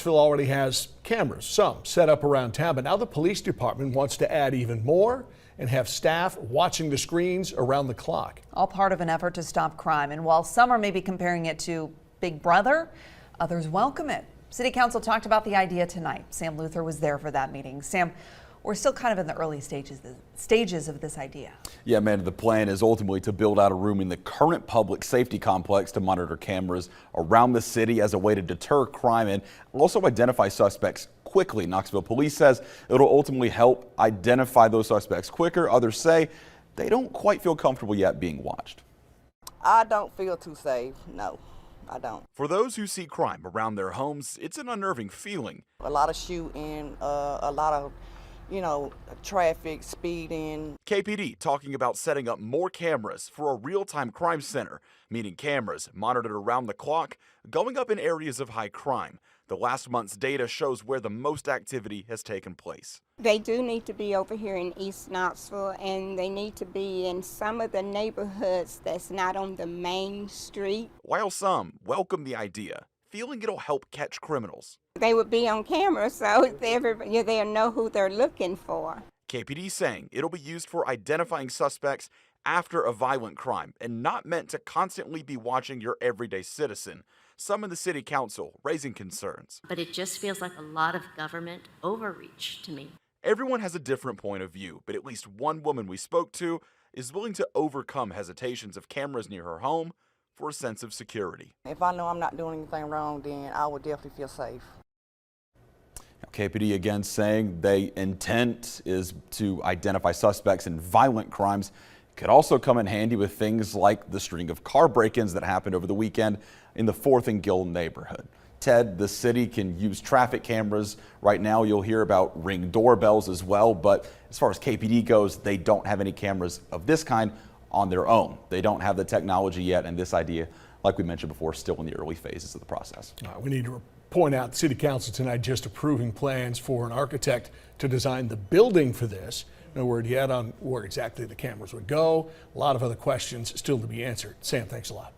Nashville already has cameras, some set up around town, but now the police department wants to add even more and have staff watching the screens around the clock. All part of an effort to stop crime. And while some are maybe comparing it to Big Brother, others welcome it. City Council talked about the idea tonight. Sam Luther was there for that meeting. Sam, we're still kind of in the early stages of this idea. Yeah, Amanda, the plan is ultimately to build out a room in the current public safety complex to monitor cameras around the city as a way to deter crime and also identify suspects quickly. Knoxville police says it'll ultimately help identify those suspects quicker. Others say they don't quite feel comfortable yet being watched. I don't feel too safe, no. I don't. For those who see crime around their homes, it's an unnerving feeling. A lot of shooting, a lot of traffic, speeding. KPD talking about setting up more cameras for a real-time crime center, meaning cameras monitored around the clock, going up in areas of high crime. The last month's data shows where the most activity has taken place. They do need to be over here in East Knoxville, and they need to be in some of the neighborhoods that's not on the main street. While some welcome the idea, feeling it'll help catch criminals. They would be on camera, so everybody they'll know who they're looking for. KPD saying it'll be used for identifying suspects after a violent crime and not meant to constantly be watching your everyday citizen. Some in the city council raising concerns. But it just feels like a lot of government overreach to me. Everyone has a different point of view, but at least one woman we spoke to is willing to overcome hesitations of cameras near her home for a sense of security. If I know I'm not doing anything wrong, then I would definitely feel safe. KPD again saying their intent is to identify suspects in violent crimes. Could also come in handy with things like the string of car break-ins that happened over the weekend in the 4th and Gill neighborhood. Ted, the city can use traffic cameras. Right now you'll hear about Ring doorbells as well, but as far as KPD goes, they don't have any cameras of this kind on their own. They don't have the technology yet, and this idea, like we mentioned before, still in the early phases of the process. We need to point out City Council tonight just approving plans for an architect to design the building for this. No word yet on where exactly the cameras would go. A lot of other questions still to be answered. Sam, thanks a lot.